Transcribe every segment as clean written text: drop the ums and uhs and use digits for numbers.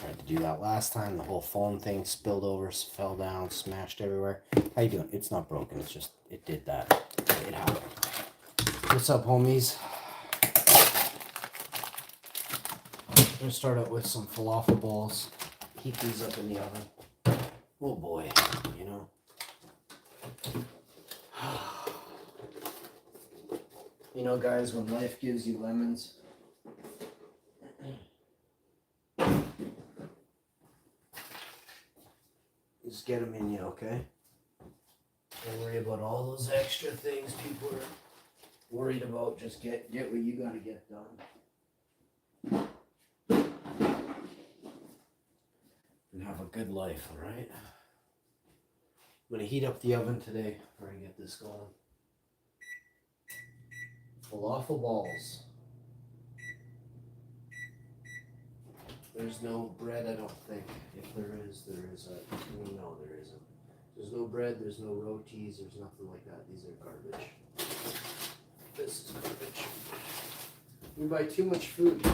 tried to do that last time. The whole phone thing spilled over, fell down, smashed everywhere. How you doing? It's not broken. It's just, it did that. It happened. What's up, homies? I'm going to start out with some falafel balls. Heat these up in the oven. Oh boy, you know. You know, guys, when life gives you lemons, just get them in you, okay? Don't worry about all those extra things people are worried about. Just get what you gotta get done. And have a good life, alright? I'm gonna heat up the oven today. We're gonna get this going. Falafel balls. There's no bread, I don't think. If there is, there is a... No, there isn't. There's no bread, there's no rotis, there's nothing like that. These are garbage. This is garbage. We buy too much food.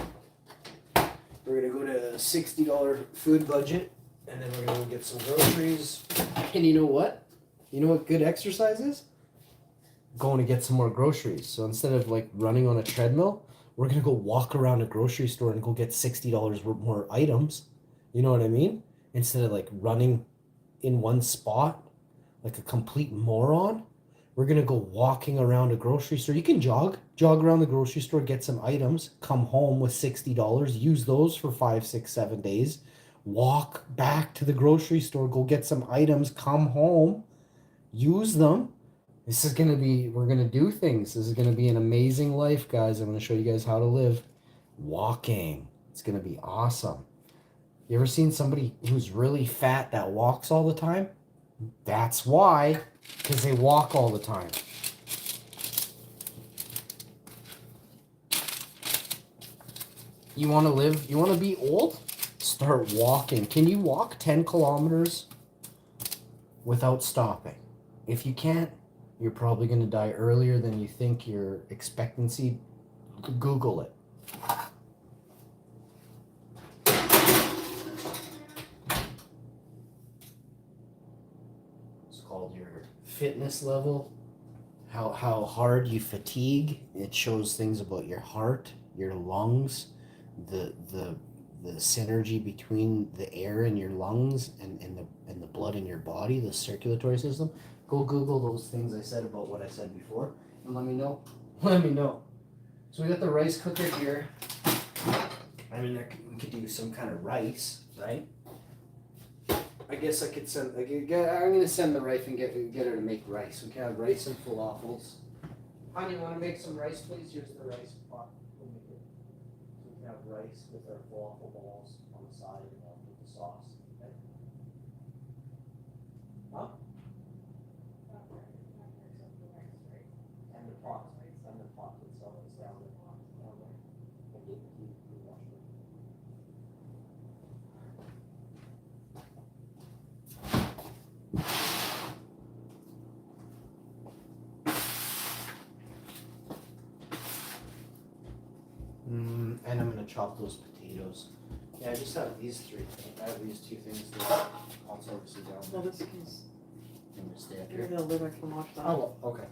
We're gonna go to a $60 food budget, and then we're gonna go get some groceries. And you know what? You know what good exercise is? Going to get some more groceries. So instead of like running on a treadmill, we're going to go walk around a grocery store and go get $60 more items. You know what I mean? Instead of like running in one spot like a complete moron, we're going to go walking around a grocery store. You can jog around the grocery store, get some items, come home with $60, use those for 5, 6, 7 days, walk back to the grocery store, go get some items, come home, use them. This is going to be, we're going to do things. This is going to be an amazing life, guys. I'm going to show you guys how to live walking. It's going to be awesome. You ever seen somebody who's really fat that walks all the time? That's why, because they walk all the time. You want to live, you want to be old? Start walking. Can you walk 10 kilometers without stopping? If you can't, you're probably going to die earlier than you think your expectancy. Google it. It's called your fitness level. How hard you fatigue. It shows things about your heart, your lungs, the synergy between the air in your lungs and the blood in your body, the circulatory system. Go Google those things I said about what I said before and let me know. Let me know. So we got the rice cooker here. I mean, we could do some kind of rice, right? I guess I could send. I'm gonna send the wife and get her to make rice. We can have rice and falafels. Honey, you want to make some rice, please? Here's the rice pot. We'll make it. So we can have rice with our falafel balls on the side with the sauce. Okay. Huh? And the pot itself is down there. And I'm gonna chop those potatoes. Yeah, I just have these three. I have these two things that I'll obviously down there. Well, this is. I'm gonna stay up You're here. gonna live, I can watch that. Oh, okay.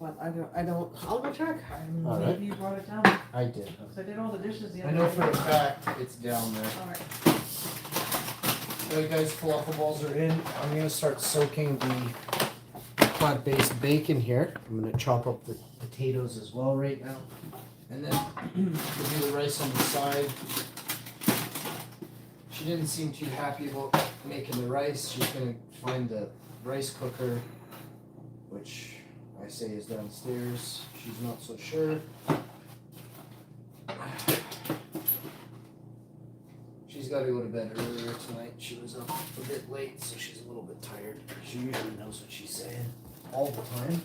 But I don't, I'll go check. All right. Maybe you brought it down. I did. Cause I did all the dishes the I other know day. for a fact it's down there. Alright. Alright guys, falafel balls are in. I'm gonna start soaking the plant-based bacon here. I'm gonna chop up the potatoes as well right now. And then we'll do the rice on the side. She didn't seem too happy about making the rice. She's gonna find the rice cooker, which I say is downstairs. She's not so sure. She's got to go to bed earlier tonight. She was up a bit late, so she's a little bit tired. She usually knows what she's saying all the time,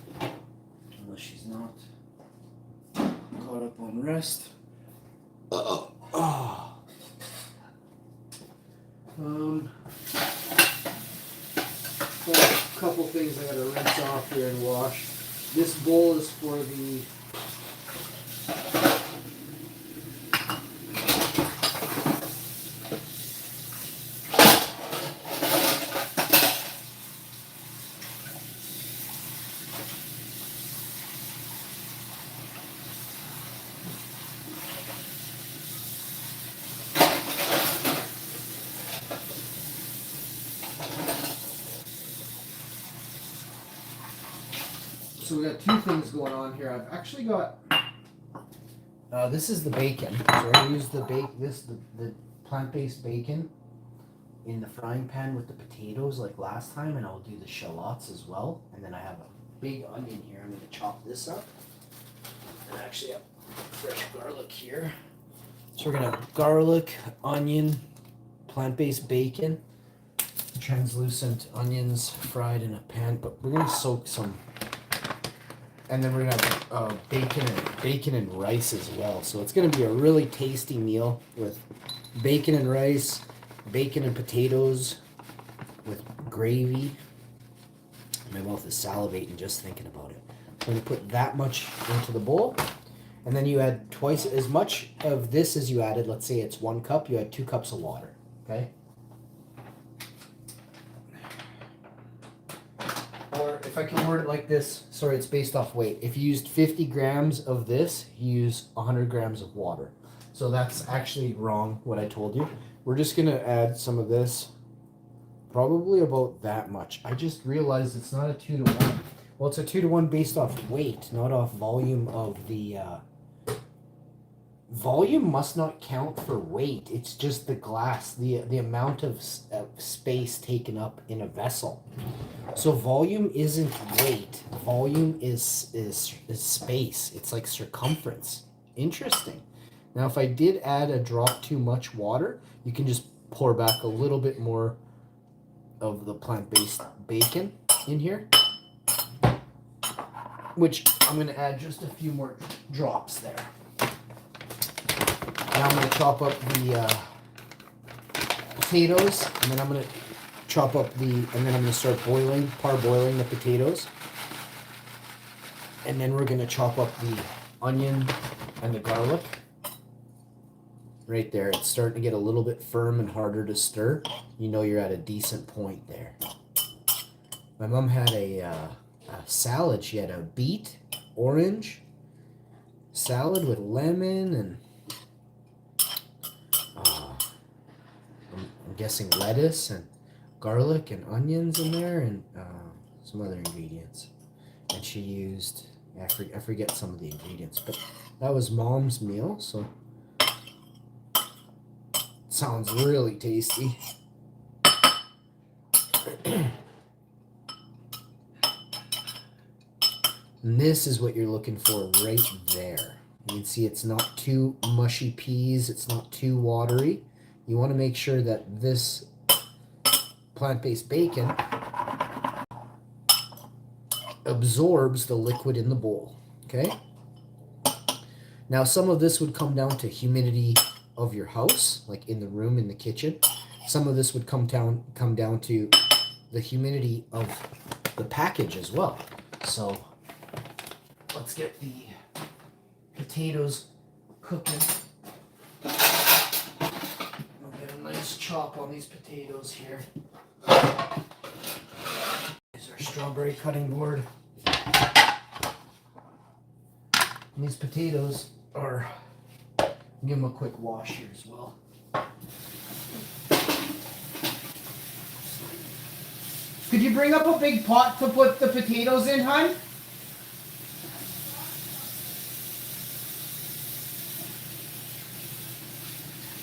unless she's not caught up on rest. A couple things I gotta rinse off here and wash. This bowl is for the So we got two things going on here. I've actually got. This is the bacon. So I use the the plant-based bacon in the frying pan with the potatoes like last time, and I'll do the shallots as well. And then I have a big onion here. I'm going to chop this up. And I actually have fresh garlic here. So we're going to have garlic, onion, plant-based bacon, translucent onions fried in a pan, but we're going to soak some. And then we're going to have bacon and rice as well. So it's going to be a really tasty meal with bacon and rice, bacon and potatoes with gravy. My mouth is salivating just thinking about it. I'm going to put that much into the bowl. And then you add twice as much of this as you added. Let's say it's 1 cup. You add 2 cups of water. Okay? Or if I can word it like this, sorry, it's based off weight. If you used 50 grams of this, you use 100 grams of water. So that's actually wrong, what I told you. We're just going to add some of this, probably about that much. I just realized it's not a 2-to-1. Well, it's a 2-to-1 based off weight, not off volume of the... Volume must not count for weight. It's just the glass, the amount of space taken up in a vessel. So volume isn't weight. Volume is space. It's like circumference. Interesting. Now, if I did add a drop too much water, you can just pour back a little bit more of the plant-based bacon in here, which I'm going to add just a few more drops there. Now I'm going to chop up the potatoes, and then I'm going to chop up and then I'm going to start parboiling the potatoes. And then we're going to chop up the onion and the garlic. Right there, it's starting to get a little bit firm and harder to stir. You know you're at a decent point there. My mom had a salad. She had a beet, orange salad with lemon and I'm guessing lettuce and garlic and onions in there and some other ingredients. And she used, I forget some of the ingredients, but that was Mom's meal, so sounds really tasty. And this is what you're looking for right there. You can see it's not too mushy peas, it's not too watery. You want to make sure that this plant-based bacon absorbs the liquid in the bowl, okay? Now some of this would come down to humidity of your house, like in the room, in the kitchen. Some of this would come down to the humidity of the package as well. So let's get the potatoes cooking. I'll get a nice chop on these potatoes here. Here's our strawberry cutting board. And these potatoes are, give them a quick wash here as well. Could you bring up a big pot to put the potatoes in, hon?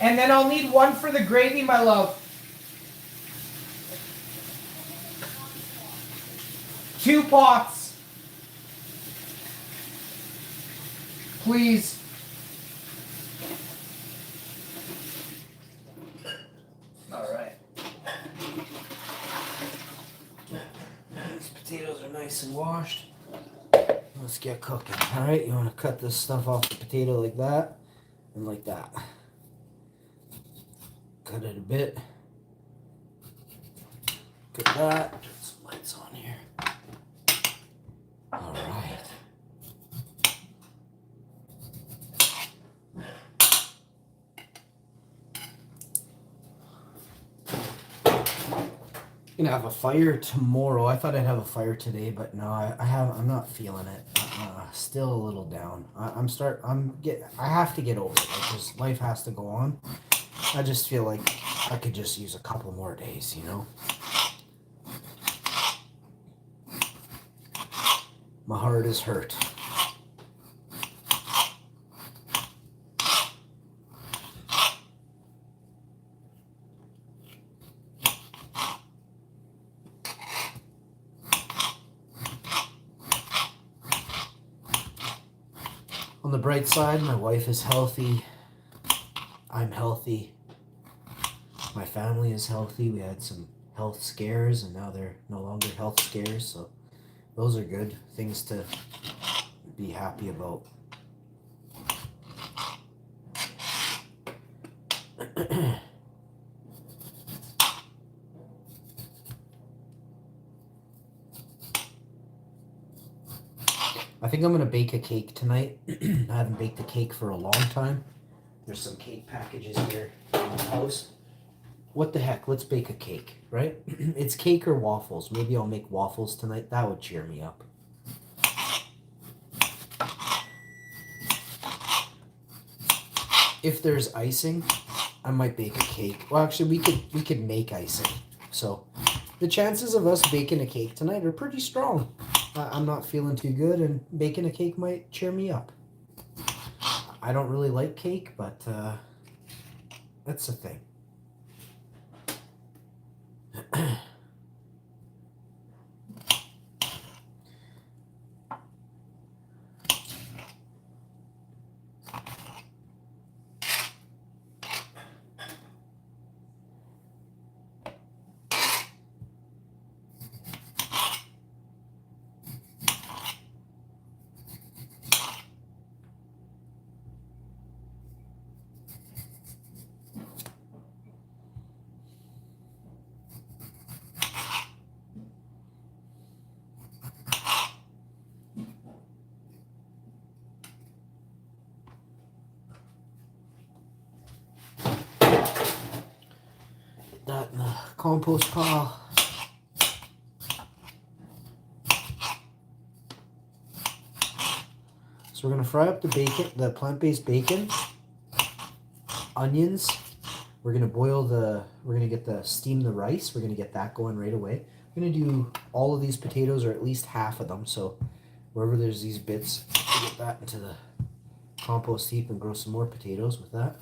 And then I'll need one for the gravy, my love. 2 pots. Please. All right. These potatoes are nice and washed. Let's get cooking. All right, you want to cut this stuff off the potato like that and like that. Cut it a bit. Cut that. Put some lights on here. All right. Gonna have a fire tomorrow. I thought I'd have a fire today, but no, I'm not feeling it. Still a little down. I have to get over it. Just life has to go on. I just feel like I could just use a couple more days, you know. My heart is hurt. On the bright side, my wife is healthy. I'm healthy. My family is healthy. We had some health scares and now they're no longer health scares, so those are good things to be happy about. I think I'm gonna bake a cake tonight. I haven't baked a cake for a long time. There's some cake packages here in the house. What the heck? Let's bake a cake, right? It's cake or waffles. Maybe I'll make waffles tonight. That would cheer me up. If there's icing, I might bake a cake. Well, actually, we could make icing. So the chances of us baking a cake tonight are pretty strong. I'm not feeling too good, and baking a cake might cheer me up. I don't really like cake, but that's the thing. That in the compost pile. So we're gonna fry up the bacon, the plant-based bacon, onions. We're gonna get the steam the rice. We're gonna get that going right away. We're gonna do all of these potatoes, or at least half of them. So wherever there's these bits, we'll get that into the compost heap and grow some more potatoes with that.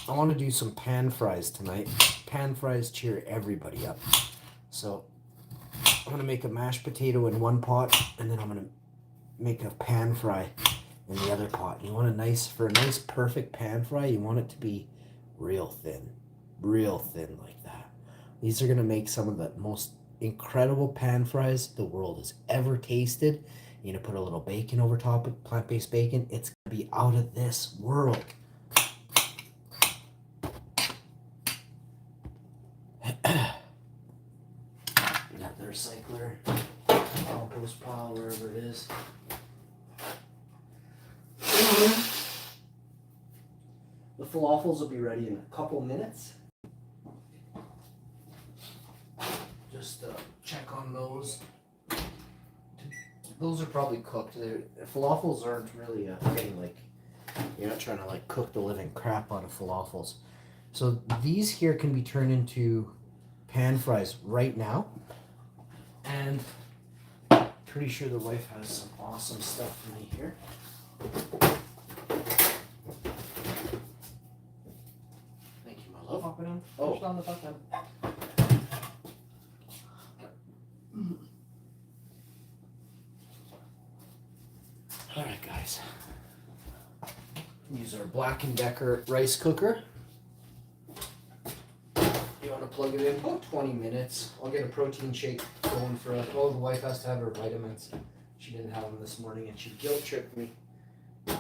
I want to do some pan fries tonight. Pan fries cheer everybody up. So I'm going to make a mashed potato in one pot, and then I'm going to make a pan fry in the other pot. You want for a nice perfect pan fry, you want it to be real thin like that. These are going to make some of the most incredible pan fries the world has ever tasted. You're going to put a little bacon over top of plant-based bacon. It's going to be out of this world. Got the recycler, compost pile, wherever it is. The falafels will be ready in a couple minutes. Just check on those. Those are probably cooked. Falafels aren't really a thing, like, you're not trying to like cook the living crap out of falafels. So these here can be turned into pan fries right now, and pretty sure the wife has some awesome stuff for me here. Thank you, my love. Pop it in. Oh. Push it on the button. All right, guys. Use our Black & Decker rice cooker. You want to plug it in about 20 minutes. I'll get a protein shake going for us. Oh, the wife has to have her vitamins. She didn't have them this morning, and she guilt tripped me at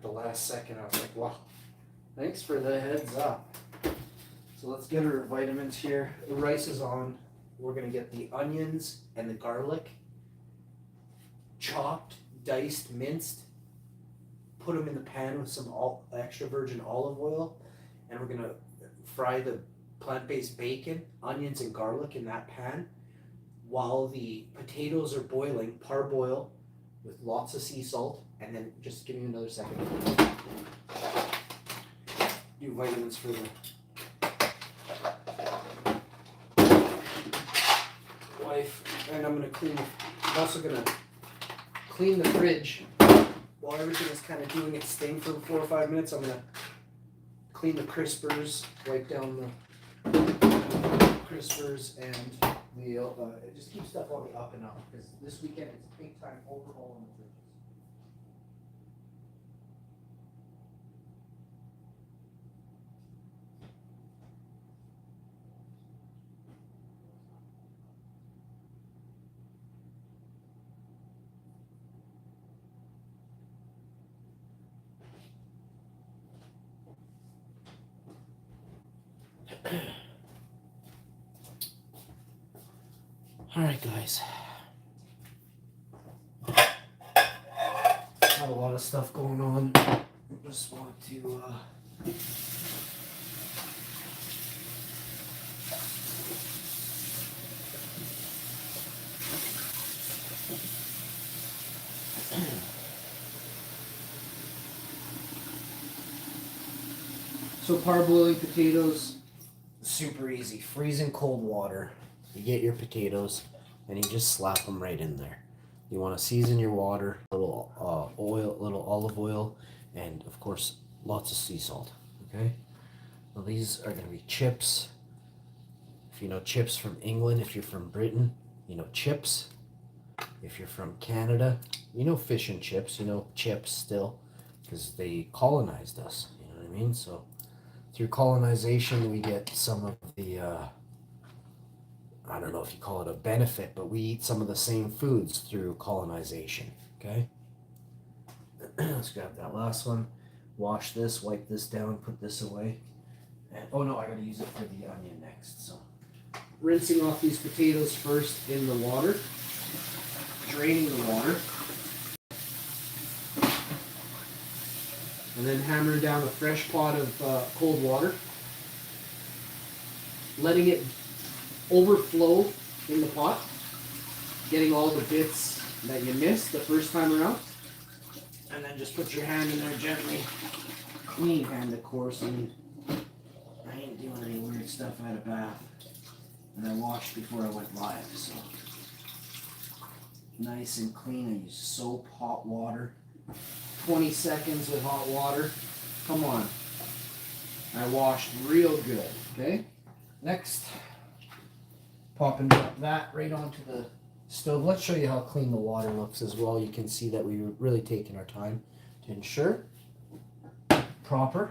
the last second. I was like, wow, thanks for the heads up. So let's get her vitamins here. The rice is on. We're going to get the onions and the garlic chopped, diced, minced. Put them in the pan with some extra virgin olive oil. And we're gonna fry the plant-based bacon, onions, and garlic in that pan while the potatoes are boiling, parboil with lots of sea salt And then just give me another second. Do vitamins for the wife. And I'm also gonna clean the fridge while everything is kind of doing its thing for 4 or 5 minutes. I'm gonna clean the crispers, wipe down the crispers, and the just keep stuff on the up and up, because this weekend it's big time overhaul on the fridges. Alright guys, got a lot of stuff going on. Just want to so parboiling potatoes, super easy. Freezing cold water. You get your potatoes and you just slap them right in there. You want to season your water, little oil, little olive oil, and of course lots of sea salt. Okay. Well, these are going to be chips. If you know chips from England, if you're from Britain, you know chips. If you're from Canada, you know fish and chips. You know chips still, because they colonized us. You know what I mean? So through colonization, we get some of the I don't know if you call it a benefit, but we eat some of the same foods through colonization. Okay. Let's grab that last one. Wash this, wipe this down, put this away. And oh no, I gotta use it for the onion next. So rinsing off these potatoes first in the water, draining the water, and then hammering down a fresh pot of cold water, letting it overflow in the pot, getting all the bits that you missed the first time around, and then just put your hand in there gently. Clean hand, of course. I ain't doing any weird stuff. I had a bath and I washed before I went live, so nice and clean. I use soap, hot water, 20 seconds with hot water. Come on. I washed real good. Okay, next, popping that right onto the stove. Let's show you how clean the water looks as well. You can see that we were really taking our time to ensure proper.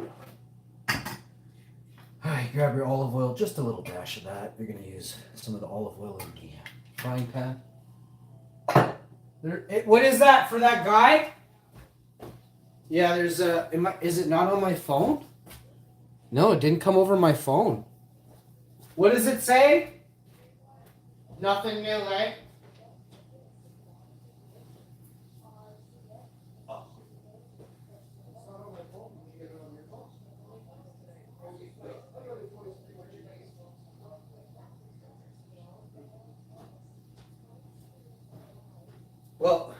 Alright, grab your olive oil, just a little dash of that. You're going to use some of the olive oil in the frying pan. What is that for that guy? Yeah, there's a. Is it not on my phone? No, it didn't come over my phone. What does it say? Nothing new, eh? Well,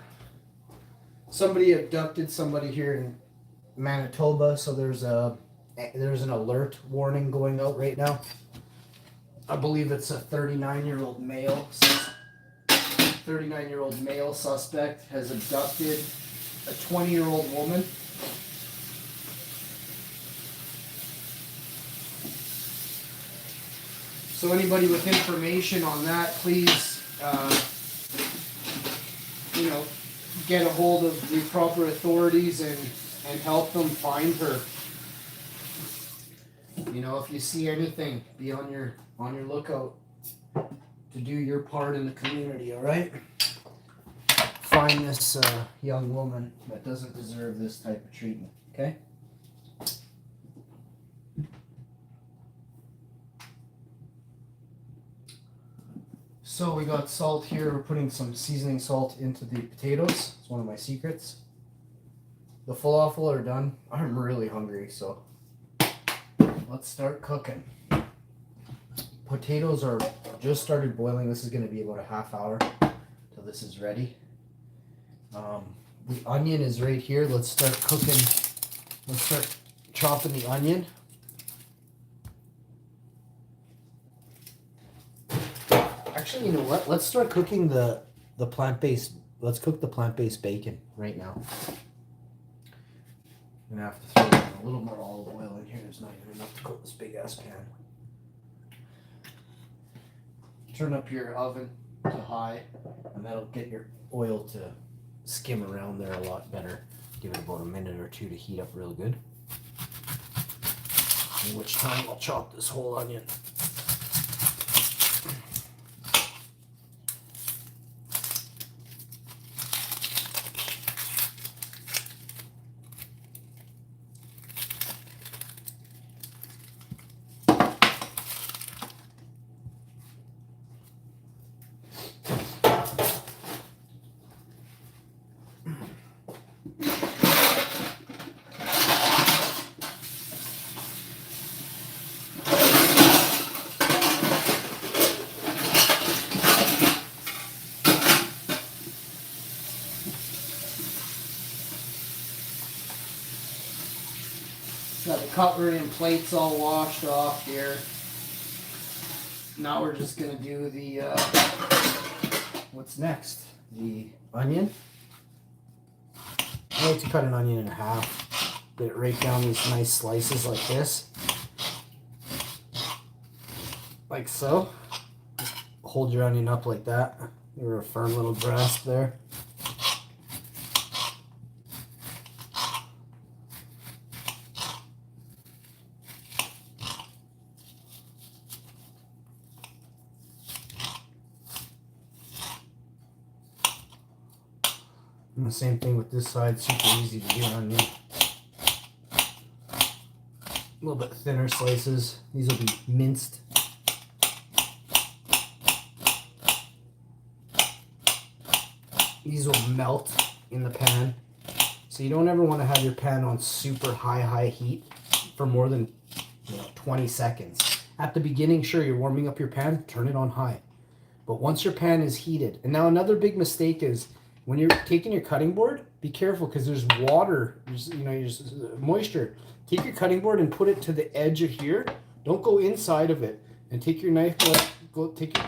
somebody abducted somebody here in Manitoba, so there's an alert warning going out right now. I believe it's a 39-year-old male. 39-year-old male suspect has abducted a 20-year-old woman. So anybody with information on that, please, get a hold of the proper authorities and help them find her. If you see anything, be on your lookout to do your part in the community, all right? Find this young woman that doesn't deserve this type of treatment, okay? So we got salt here. We're putting some seasoning salt into the potatoes. It's one of my secrets. The falafel are done. I'm really hungry, so let's start cooking. Potatoes are just started boiling. This is going to be about a half hour till this is ready. The onion is right here. Let's start cooking. Let's start chopping the onion. Actually, you know what? Let's start cooking the plant-based. Let's cook the plant-based bacon right now. I'm gonna have to throw in a little more olive oil in here. There's not even enough to cook this big ass pan. Turn up your oven to high, and that'll get your oil to skim around there a lot better. Give it about a minute or two to heat up real good. In which time I'll chop this whole onion. Got the cutlery and plates all washed off here. Now we're just gonna do the, what's next? The onion. I like to cut an onion in half. Get it right down these nice slices like this. Like so. Hold your onion up like that. Give her a firm little grasp there. And the same thing with this side, super easy to do onion. A little bit thinner slices. These will be minced. These will melt in the pan. So you don't ever want to have your pan on super high heat for more than 20 seconds. At the beginning, sure, you're warming up your pan, turn it on high. But once your pan is heated, and now another big mistake is when you're taking your cutting board, be careful because there's water, there's moisture. Take your cutting board and put it to the edge of here. Don't go inside of it. And take your knife,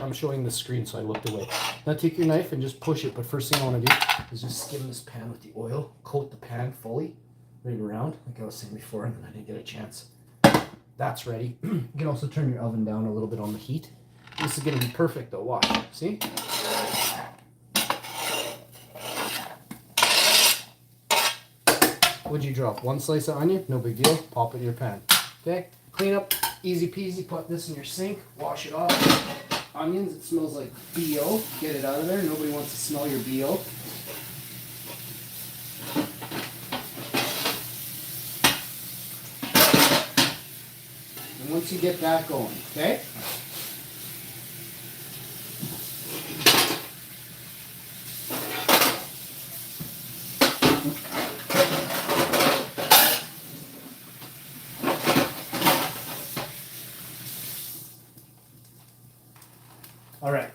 I'm showing the screen so I looked away. Now take your knife and just push it. But first thing I want to do is just skim this pan with the oil, coat the pan fully, right around, like I was saying before, and I didn't get a chance. That's ready. You can also turn your oven down a little bit on the heat. This is going to be perfect though, watch, see? What'd you drop? One slice of onion? No big deal. Pop it in your pan. Okay? Clean up. Easy peasy. Put this in your sink. Wash it off. Onions, it smells like BO. Get it out of there. Nobody wants to smell your BO. And once you get that going, okay? All right,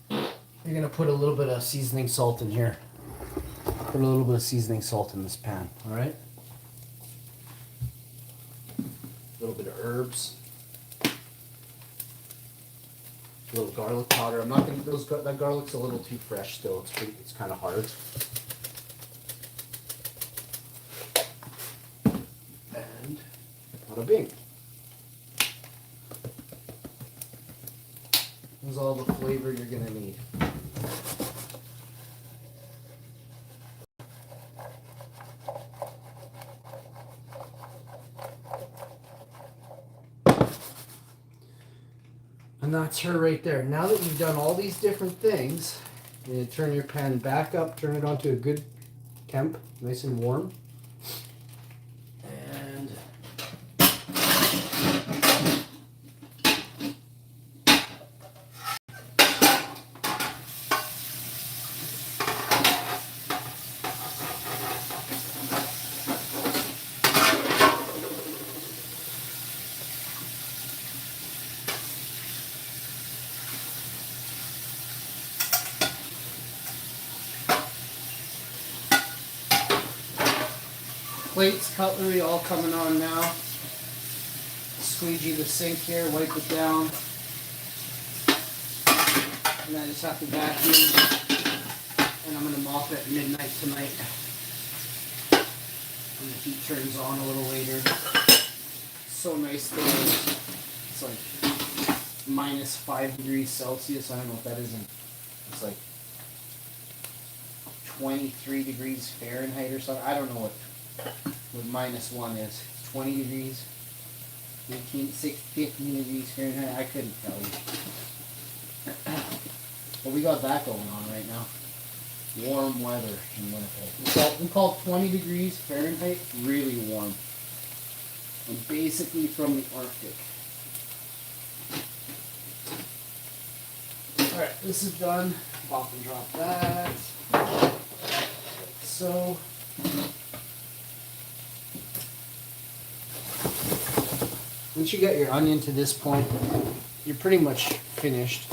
you're gonna put a little bit of seasoning salt in here. Put a little bit of seasoning salt in this pan, all right? A little bit of herbs. A little garlic powder. I'm not gonna, that garlic's a little too fresh still. It's kind of hard. And bada bing. There's all the flavor you're gonna need. And that's her right there. Now that you've done all these different things, you're gonna turn your pan back up, turn it onto a good temp, nice and warm. Plates, cutlery, all coming on now. Squeegee the sink here, wipe it down. And I just have to vacuum. And I'm going to mop at midnight tonight. And the heat turns on a little later. So nice today. It's like minus 5 degrees Celsius. I don't know what that is. It's like 23 degrees Fahrenheit or something. I don't know what minus 1 is. 20 degrees. 15 degrees Fahrenheit. I couldn't tell you. But we got that going on right now. Warm weather in Winnipeg. We call 20 degrees Fahrenheit really warm. I'm basically from the Arctic. Alright, this is done. Pop and drop that. So. Once you get your onion to this point, you're pretty much finished.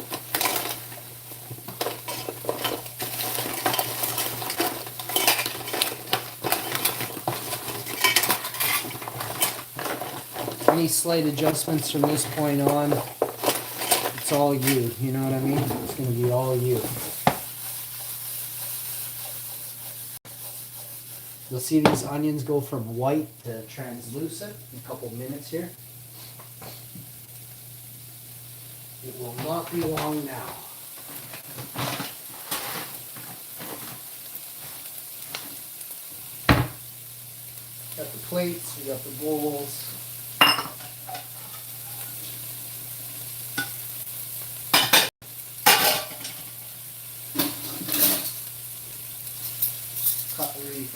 Any slight adjustments from this point on, it's all you know what I mean? It's going to be all you. You'll see these onions go from white to translucent in a couple minutes here. It will not be long now. Got the plates, we got the bowls. Cutlery.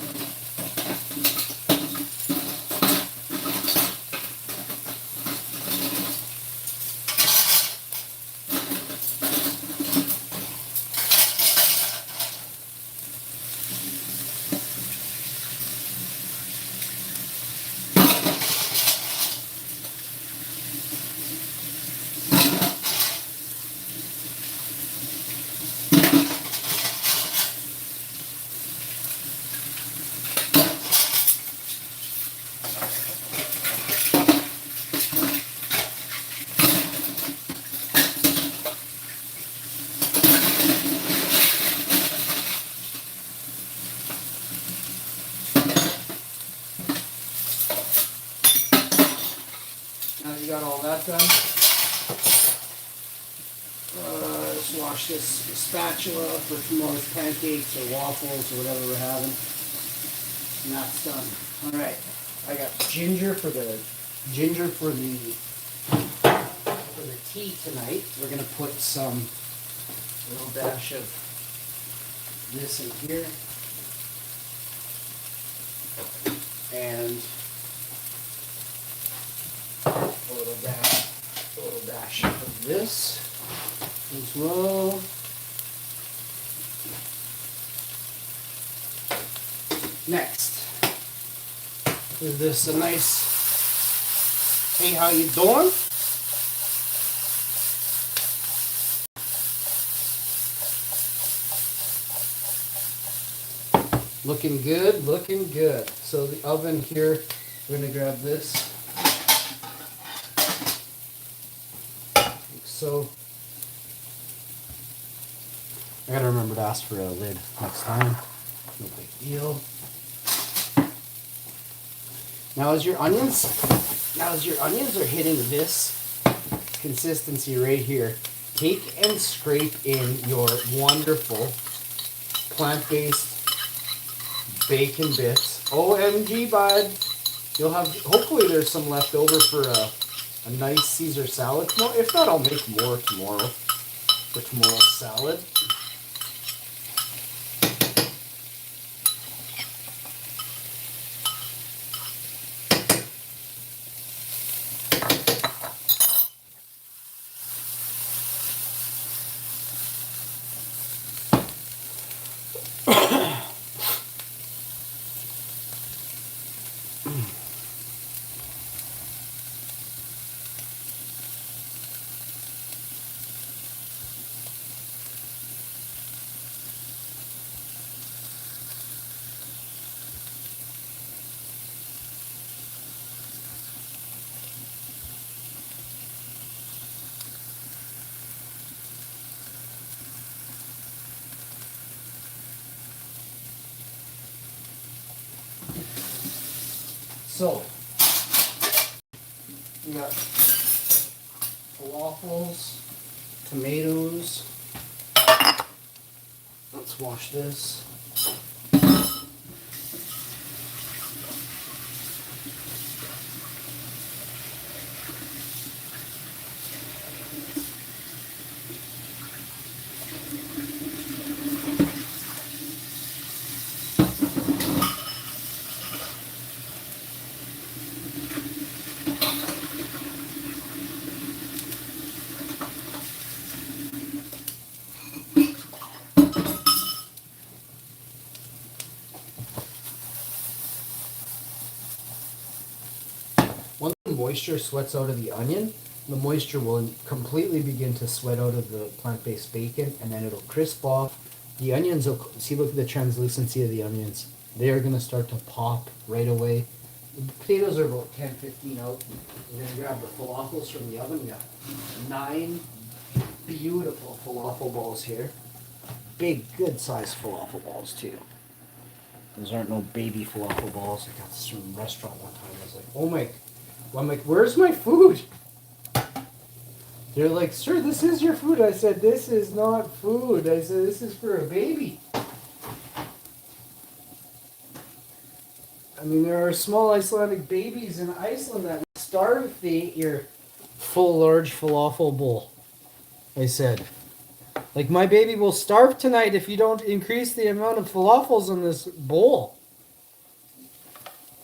You got all that done. Just wash this spatula for tomorrow's pancakes or waffles or whatever we're having. And that's done. Alright. I got ginger for the tea tonight. We're gonna put some little dash of this in here. And a little dash of this as well. Next, is this a nice, hey, how you doing? Looking good, looking good. So the oven here, we're gonna grab this. So, I gotta remember to ask for a lid next time. No big deal. Now as your onions are hitting this consistency right here, take and scrape in your wonderful plant-based bacon bits. OMG, bud. You'll have, hopefully there's some left over for a nice Caesar salad tomorrow. If not, I'll make more tomorrow for tomorrow's salad. So, we got falafels, tomatoes. Let's wash this. Once the moisture sweats out of the onion, the moisture will completely begin to sweat out of the plant-based bacon, and then it'll crisp off. The onions will, see, look at the translucency of the onions. They are going to start to pop right away. The potatoes are about 10-15 out. You're going to grab the falafels from the oven. We got 9 beautiful falafel balls here. Big, good sized falafel balls too. Those aren't no baby falafel balls. I got this from a restaurant one time. I was like, oh my. Well, I'm like, where's my food? They're like, sir, this is your food. I said, this is not food. I said, this is for a baby. I mean, there are small Icelandic babies in Iceland that would starve if they ate your full, large falafel bowl. I said, like, my baby will starve tonight if you don't increase the amount of falafels in this bowl.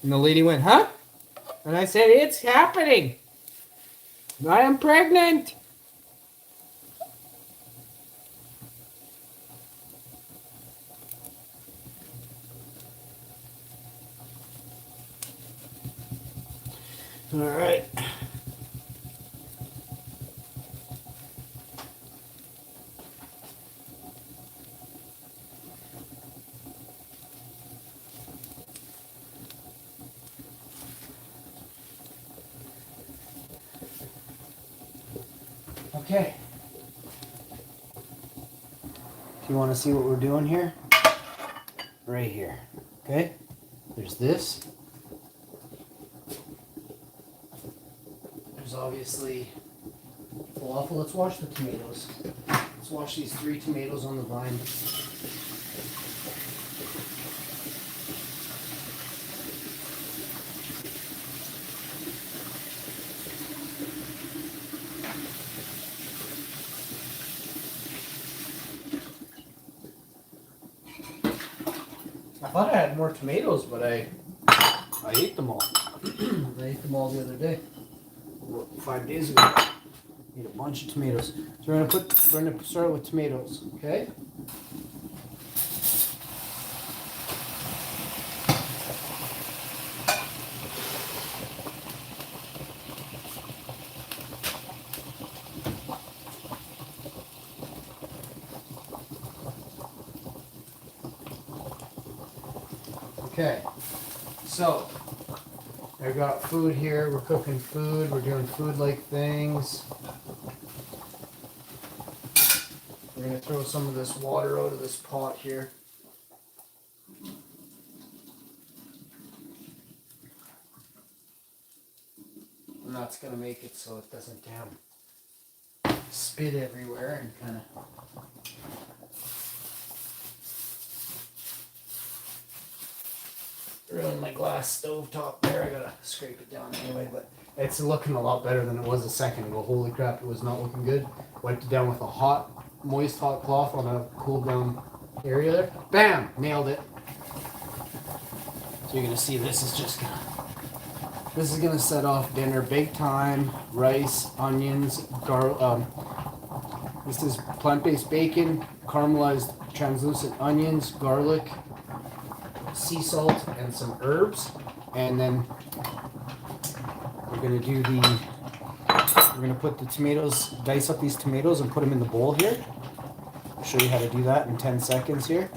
And the lady went, huh? And I said, it's happening. I am pregnant. All right. Okay. If you want to see what we're doing here, right here. Okay? There's this. There's obviously falafel. Let's wash the tomatoes. Let's wash these 3 tomatoes on the vine. I thought I had more tomatoes, but I ate them all. I ate them all the other day. 5 days ago. Ate a bunch of tomatoes. So we're gonna start with tomatoes, okay? Okay, so I got food here. We're cooking food. We're doing food-like things. We're gonna throw some of this water out of this pot here. And that's gonna make it so it doesn't spit everywhere and kind of. Ruined my glass stove top there. I gotta scrape it down anyway, but it's looking a lot better than it was a second ago. Holy crap, it was not looking good. Wiped it down with a moist hot cloth on a cooled down area there. Bam! Nailed it. So you're gonna see this is gonna set off dinner big time. Rice, onions, this is plant-based bacon, caramelized translucent onions, garlic, sea salt, and some herbs. And then we're gonna put the tomatoes, dice up these tomatoes and put them in the bowl here. I'll show you how to do that in 10 seconds here.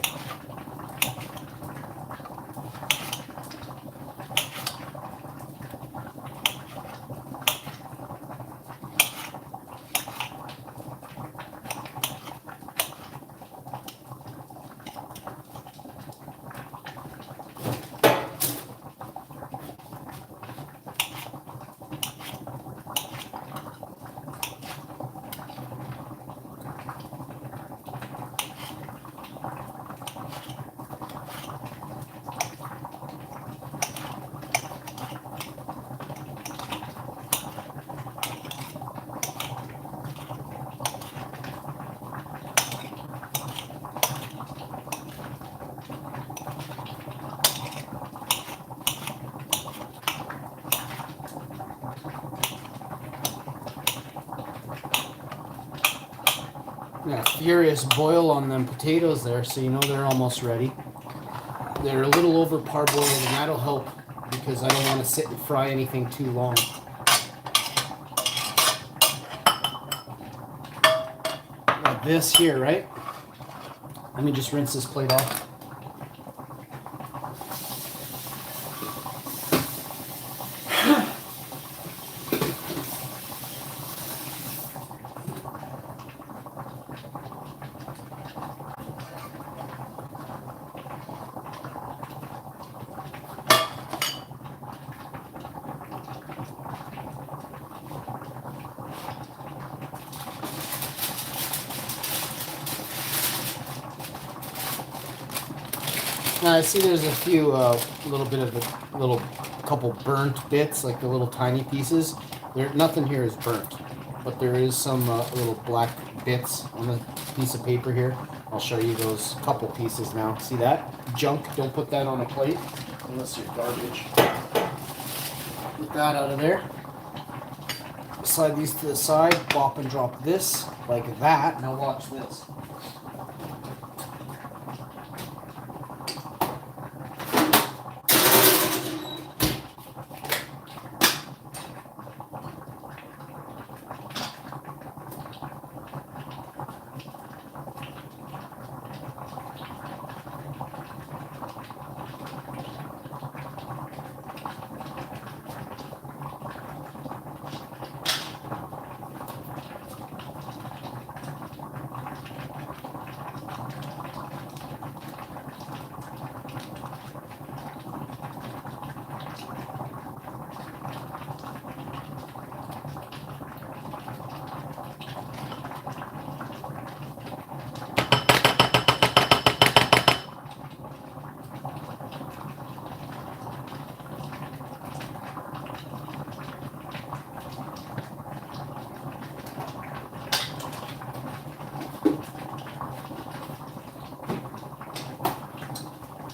a furious boil on them potatoes there, so you know they're almost ready. They're a little over parboiled, and that'll help because I don't want to sit and fry anything too long. Like this here, right? Let me just rinse this plate off. Now I see there's a few little bit of the little couple burnt bits, like the little tiny pieces. There, nothing here is burnt, but there is some little black bits on the piece of paper here. I'll show you those couple pieces now. See that? Junk, don't put that on a plate unless you're garbage. Get that out of there. Slide these to the side, bop and drop this like that. Now watch this.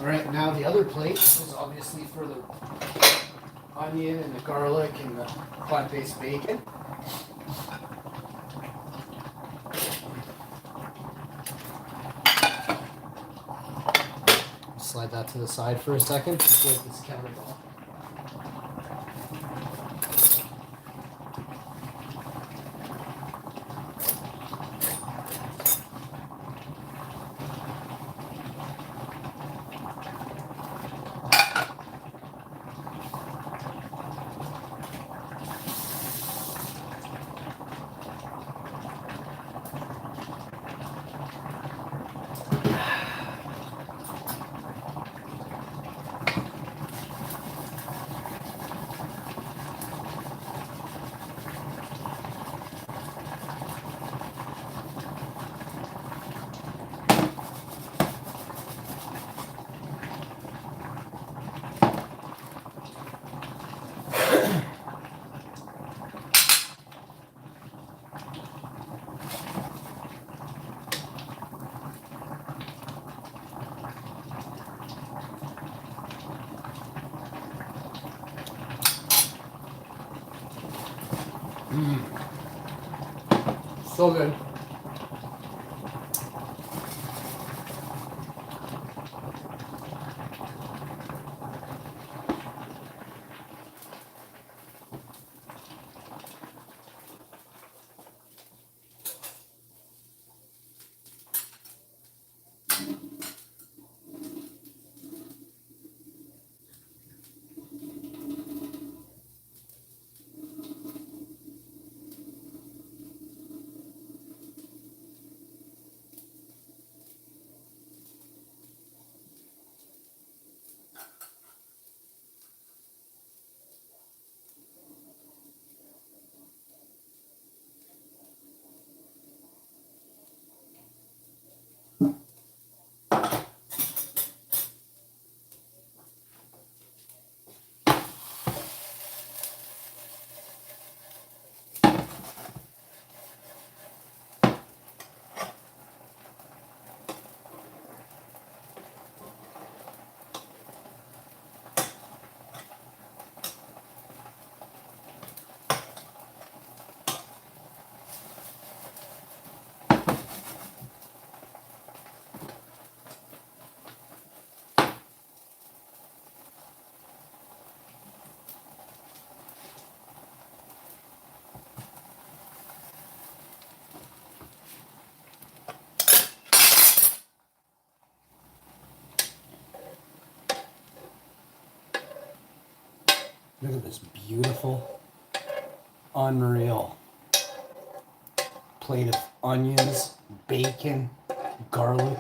Alright, now the other plate is obviously for the onion and the garlic and the plant-based bacon. Slide that to the side for a second. Just wipe this counter off. So good. Look at this beautiful, unreal plate of onions, bacon, garlic,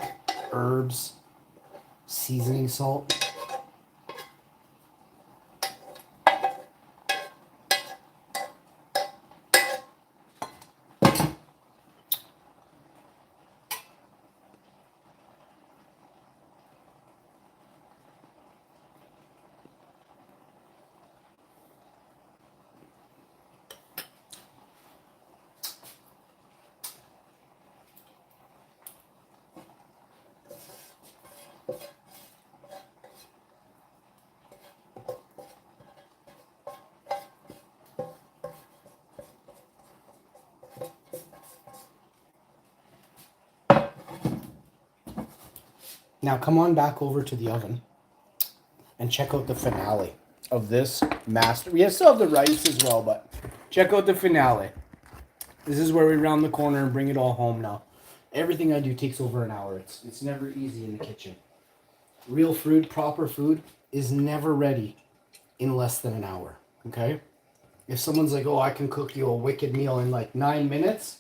herbs, seasoning salt. Now come on back over to the oven and check out the finale of this master. We still have the rice as well, but check out the finale. This is where we round the corner and bring it all home now. Everything I do takes over an hour. It's never easy in the kitchen. Real food, proper food, is never ready in less than an hour, okay? If someone's like, oh, I can cook you a wicked meal in like 9 minutes,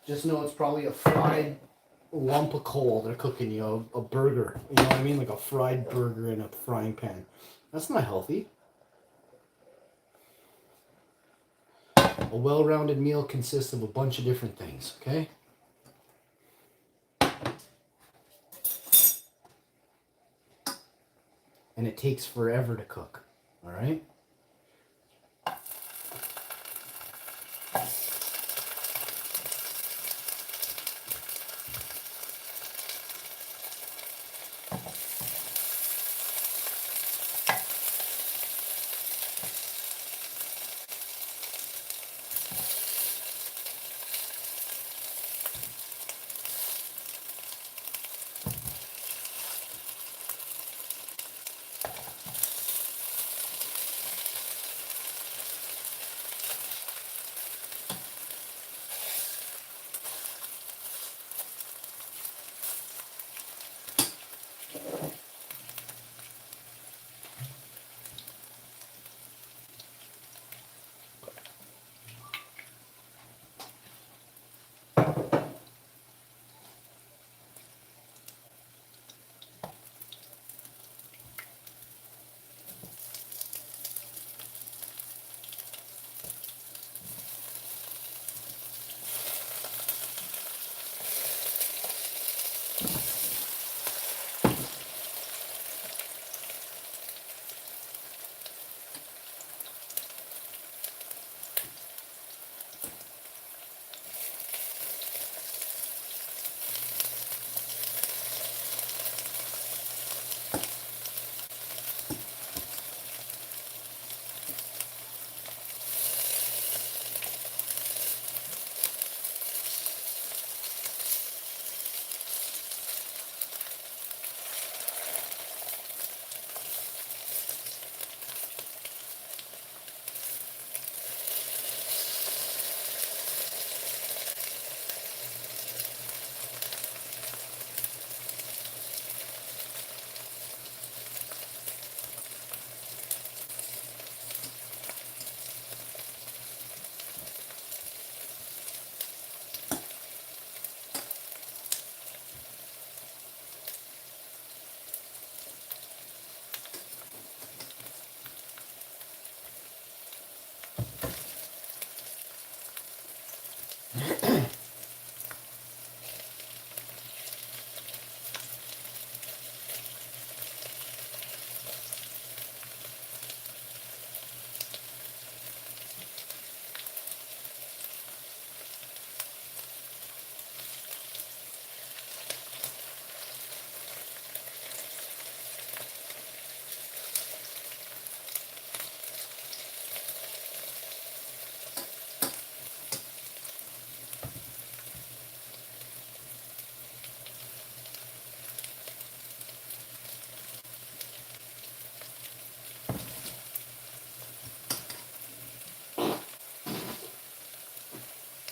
just know it's probably a fried lump of coal they're cooking you, a burger. You know what I mean? Like a fried burger in a frying pan. That's not healthy. A well-rounded meal consists of a bunch of different things, okay? And it takes forever to cook, all right?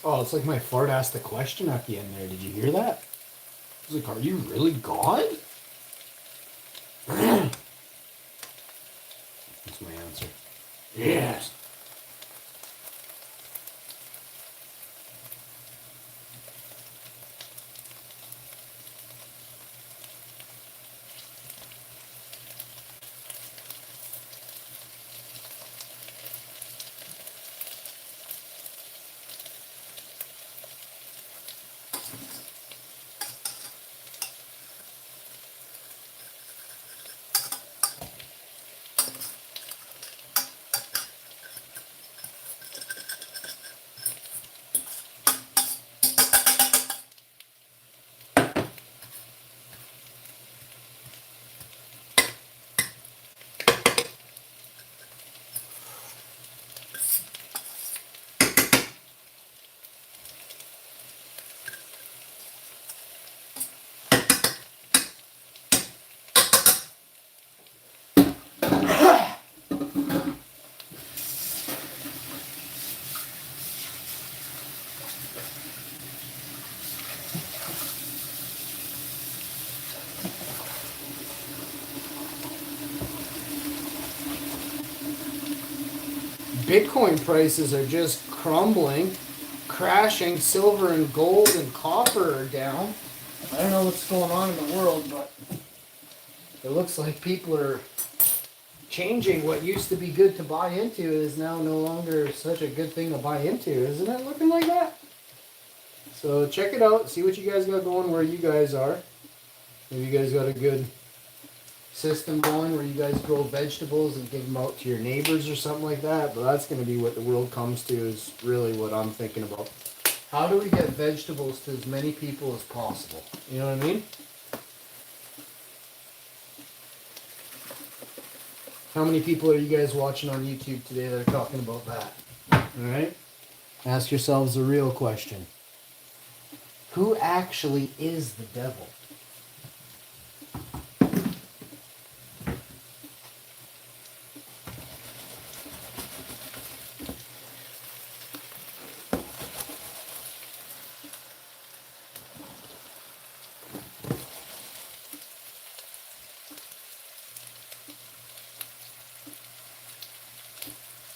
Oh, it's like my fart asked the question at the end there. Did you hear that? I was like, are you really God? That's my answer. Yes. Bitcoin prices are just crumbling, crashing. Silver and gold and copper are down. I don't know what's going on in the world, but it looks like people are changing what used to be good to buy into is now no longer such a good thing to buy into. Isn't it looking like that? So check it out. See what you guys got going where you guys are. Maybe you guys got a good system going where you guys grow vegetables and give them out to your neighbors or something like that. But that's going to be what the world comes to is really what I'm thinking about. How do we get vegetables to as many people as possible? You know what I mean? How many people are you guys watching on YouTube today that are talking about that? Alright? Ask yourselves the real question. Who actually is the devil?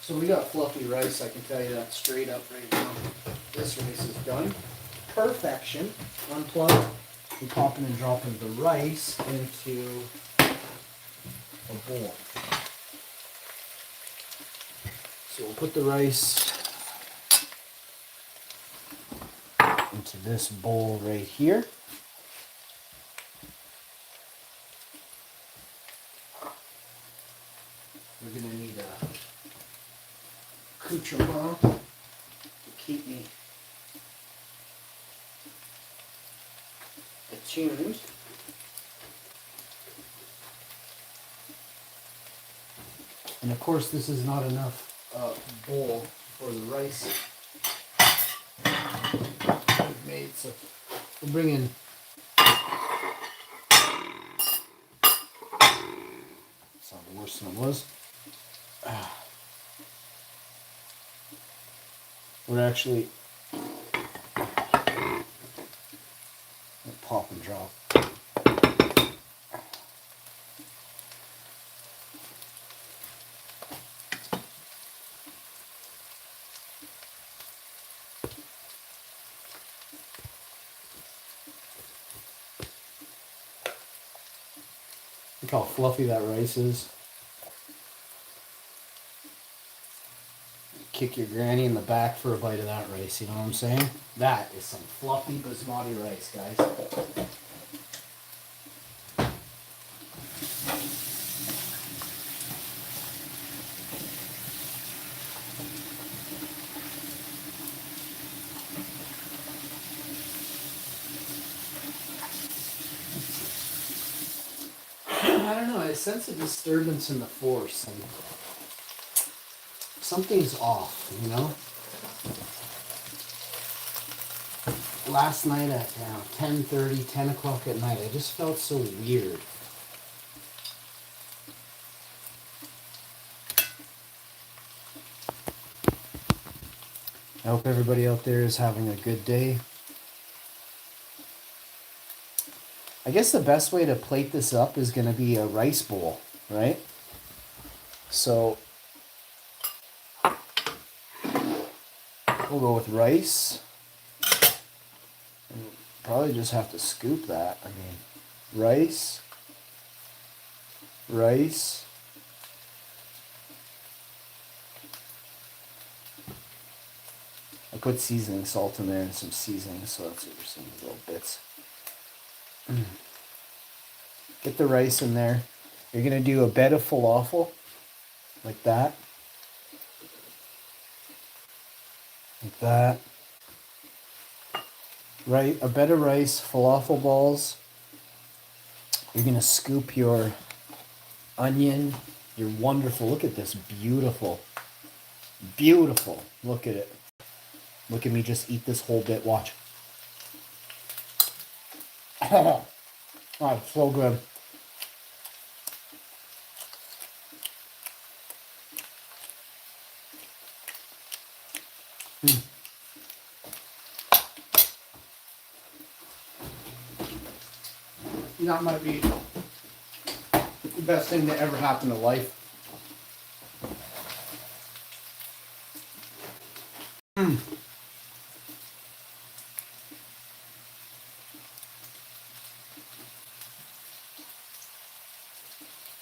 So we got fluffy rice, I can tell you that straight up right now. This rice is done. Perfection. Unplug. I'm popping and dropping the rice into a bowl. So we'll put the rice into this bowl right here. We're going to need a accoutrement to keep me attuned. And of course this is not enough bowl for the rice we've made, so we'll bring in sounded worse than it was. We're actually pop and drop. Look how fluffy that rice is. Kick your granny in the back for a bite of that rice, you know what I'm saying? That is some fluffy basmati rice, guys. I don't know, I sense a disturbance in the force, and something's off, you know? Last night at 10:30, 10 o'clock at night, I just felt so weird. I hope everybody out there is having a good day. I guess the best way to plate this up is going to be a rice bowl, right? So We'll go with rice. And probably just have to scoop that. I mean, rice. Rice. I put seasoning salt in there and some seasoning, so that's what you're seeing, little bits. Get the rice in there. You're going to do a bed of falafel, like that. Like that. Right, a bed of rice, falafel balls. You're going to scoop your onion. You're wonderful. Look at this. Beautiful. Beautiful. Look at it. Look at me just eat this whole bit. Watch. Oh, it's so good. That might be the best thing that ever happened to life.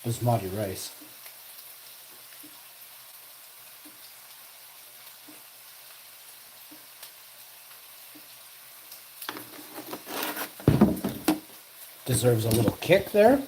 Basmati rice. Deserves a little kick there.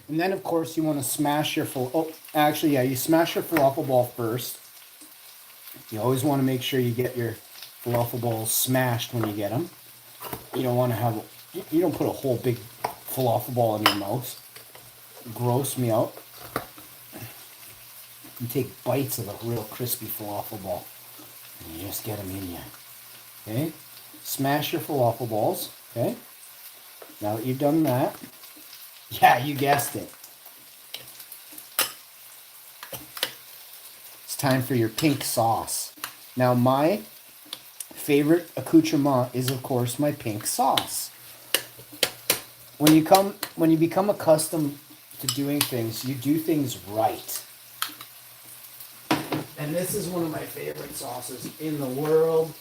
And then, of course, you want to smash your you smash your falafel ball first. You always want to make sure you get your falafel balls smashed when you get them. You don't want to have, you don't put a whole big falafel ball in your mouth. Gross me out. You take bites of a real crispy falafel ball. And you just get them in you. Okay? Smash your falafel balls. Okay? Now that you've done that, yeah, you guessed it. It's time for your pink sauce. Now, my favorite accoutrement is, of course, my pink sauce. When you become accustomed to doing things, you do things right. And this is one of my favorite sauces in the world.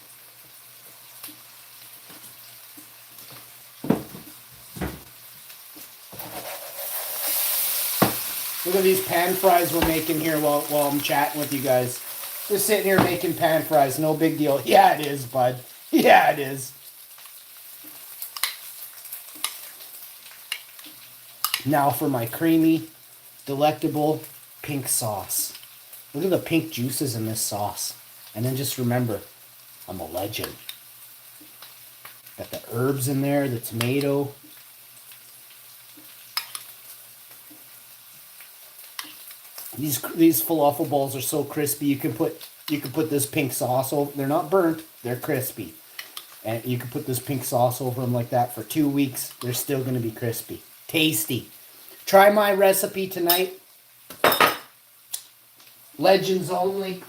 Look at these pan fries we're making here while I'm chatting with you guys. We're sitting here making pan fries. No big deal. Yeah, it is, bud. Yeah, it is. Now for my creamy, delectable pink sauce. Look at the pink juices in this sauce. And then just remember, I'm a legend. Got the herbs in there, the tomato. These falafel balls are so crispy. You can put this pink sauce over. They're not burnt. They're crispy, and you can put this pink sauce over them like that for 2 weeks. They're still going to be crispy, tasty. Try my recipe tonight. Legends only.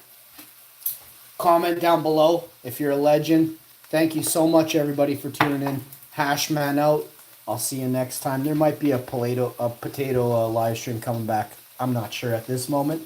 Comment down below if you're a legend. Thank you so much, everybody, for tuning in. Hashman out. I'll see you next time. There might be a potato live stream coming back. I'm not sure at this moment.